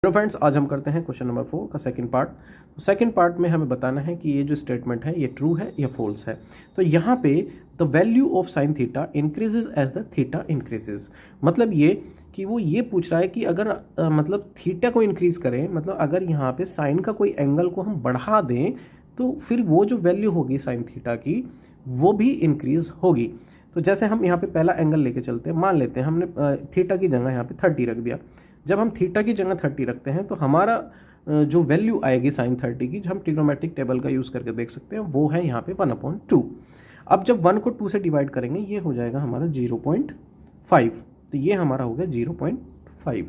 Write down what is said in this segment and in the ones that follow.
Hello friends, आज हम करते हैं क्वेश्चन नंबर 4 का सेकंड पार्ट। तो सेकंड पार्ट में हमें बताना है कि ये जो स्टेटमेंट है ये ट्रू है या फॉल्स है। तो यहाँ पे the value of sine theta increases as the theta increases, मतलब ये कि वो ये पूछ रहा है कि अगर मतलब थीटा को इंक्रीज करें, मतलब अगर यहाँ पे साइन का कोई एंगल को हम बढ़ा दें तो फिर वो जो वैल्यू होगी साइन थीटा की वो भी इंक्रीज होगी। तो जैसे हम यहाँ पे पहला एंगल लेके चलते हैं, मान लेते हैं हमने थीटा की जगह यहाँ पे 30 रख दिया। जब हम थीटा की जगह 30 रखते हैं तो हमारा जो वैल्यू आएगी साइन 30 की, जो हम ट्रिग्नोमेट्रिक टेबल का यूज़ करके देख सकते हैं, वो है यहाँ पे 1/2। अब जब 1 को 2 से डिवाइड करेंगे ये हो जाएगा हमारा 0.5, तो ये हमारा हो गया 0.5।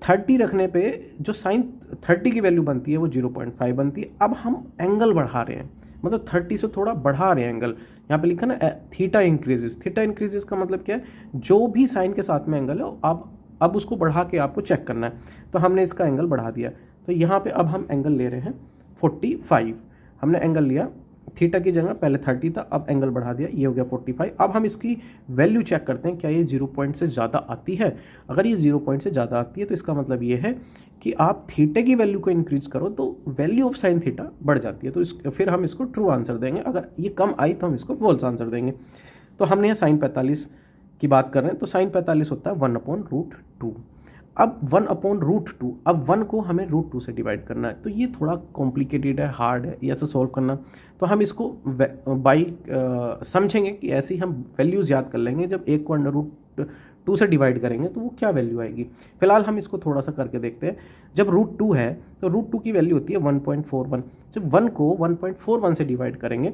30 रखने पे जो साइन 30 की वैल्यू बनती है वो 0.5 बनती है। अब हम एंगल बढ़ा रहे हैं, मतलब 30 से थोड़ा बढ़ा रहे हैं एंगल। यहाँ पे लिखा ना थीटा इंक्रीजेस, थीटा इंक्रीजेस का मतलब क्या है, जो भी साइन के साथ में एंगल है आप अब उसको बढ़ा के आपको चेक करना है। तो हमने इसका एंगल बढ़ा दिया, तो यहाँ पे अब हम एंगल ले रहे हैं 45। हमने एंगल लिया, थीटा की जगह पहले 30 था, अब एंगल बढ़ा दिया, ये हो गया 45। अब हम इसकी वैल्यू चेक करते हैं क्या ये 0 पॉइंट से ज़्यादा आती है। अगर ये 0 पॉइंट से ज़्यादा आती है तो इसका मतलब ये है कि आप थीटा की वैल्यू को इंक्रीज करो तो वैल्यू ऑफ साइन थीटा बढ़ जाती है। तो फिर हम इसको ट्रू आंसर देंगे। अगर ये कम आई तो हम इसको फॉल्स आंसर देंगे। तो हमने यहाँ साइन 45 की बात कर रहे हैं, तो साइन 45 होता है 1/√2। अब 1/√2, अब 1 को हमें √2 से डिवाइड करना है, तो ये थोड़ा कॉम्प्लिकेटेड है, हार्ड है ये ऐसे सॉल्व करना। तो हम इसको बाई समझेंगे कि ऐसे ही हम वैल्यूज़ याद कर लेंगे। जब एक को √2 से डिवाइड करेंगे तो वो क्या वैल्यू आएगी। फिलहाल हम इसको थोड़ा सा करके देखते हैं। जब √2 है तो √2 की वैल्यू होती है 1.41। जब 1 को 1.41 से डिवाइड करेंगे,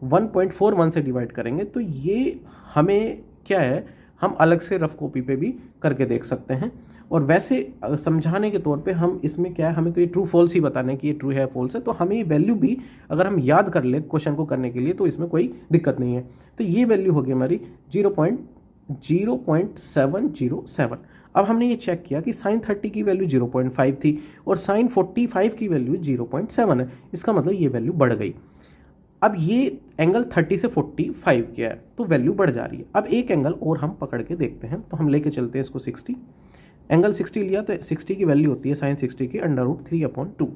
1.41 से डिवाइड करेंगे तो ये हमें क्या है, हम अलग से रफ कॉपी पे भी करके देख सकते हैं। और वैसे समझाने के तौर पे हम इसमें क्या है, हमें तो ये ट्रू फॉल्स ही बताना है कि ये ट्रू है फॉल्स है। तो हमें ये वैल्यू भी अगर हम याद कर ले क्वेश्चन को करने के लिए तो इसमें कोई दिक्कत नहीं है। तो ये वैल्यू होगी हमारी 0.0707। अब हमने ये चेक किया कि साइन 30 की वैल्यू 0.5 थी और साइन 45 की वैल्यू 0.7 है। इसका मतलब ये वैल्यू बढ़ गई। अब ये एंगल 30 से 45 किया है तो वैल्यू बढ़ जा रही है। अब एक एंगल और हम पकड़ के देखते हैं, तो हम लेके चलते हैं इसको 60। एंगल 60 लिया तो 60 की वैल्यू होती है साइन 60 की √3/2।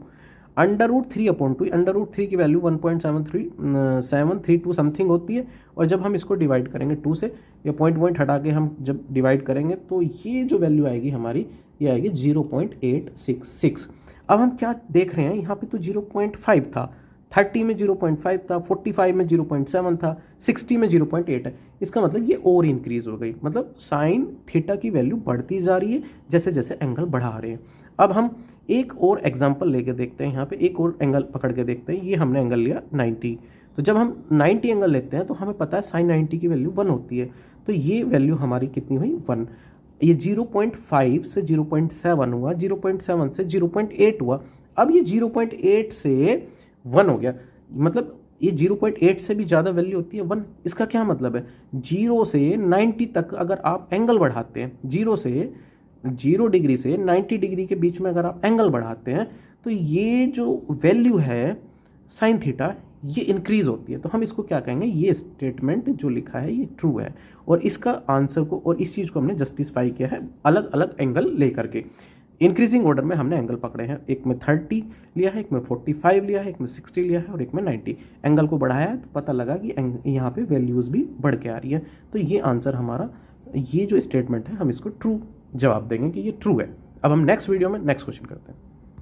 √3/2 की वैल्यू 1.732 समथिंग होती है। और जब हम इसको डिवाइड करेंगे 2 से, या पॉइंट हटा के हम जब डिवाइड करेंगे तो ये जो वैल्यू आएगी हमारी, ये आएगी 0.866। अब हम क्या देख रहे हैं, यहाँ पे तो 0.5 था, 30 में 0.5 था, 45 में 0.7 था, 60 में 0.8 है। इसका मतलब ये और इंक्रीज हो गई, मतलब साइन थीटा की वैल्यू बढ़ती जा रही है जैसे जैसे एंगल बढ़ा रहे हैं। अब हम एक और एग्जांपल लेके देखते हैं, यहाँ पे एक और एंगल पकड़ के देखते हैं। ये हमने एंगल लिया 90। तो जब हम 90 एंगल लेते हैं तो हमें पता है साइन 90 की वैल्यू 1 होती है। तो ये वैल्यू हमारी कितनी हुई, 1। ये 0.5 से 0.7 हुआ, 0.7 से 0.8 हुआ। अब ये 0.8 से 1 हो गया, मतलब ये 0.8 से भी ज़्यादा वैल्यू होती है 1। इसका क्या मतलब है, 0 से 90 तक अगर आप एंगल बढ़ाते हैं, 0 डिग्री से 90 डिग्री के बीच में अगर आप एंगल बढ़ाते हैं तो ये जो वैल्यू है साइन थीटा ये इंक्रीज होती है। तो हम इसको क्या कहेंगे, ये स्टेटमेंट जो लिखा है ये ट्रू है। और इसका आंसर को और इस चीज़ को हमने जस्टिफाई किया है अलग अलग एंगल ले करके। इंक्रीजिंग ऑर्डर में हमने एंगल पकड़े हैं, एक में 30 लिया है, एक में 45 लिया है, एक में 60 लिया है और एक में 90। एंगल को बढ़ाया है तो पता लगा कि यहाँ पे वैल्यूज़ भी बढ़ के आ रही है। तो ये आंसर हमारा, ये जो स्टेटमेंट है हम इसको ट्रू जवाब देंगे कि ये ट्रू है। अब हम नेक्स्ट वीडियो में नेक्स्ट क्वेश्चन करते हैं।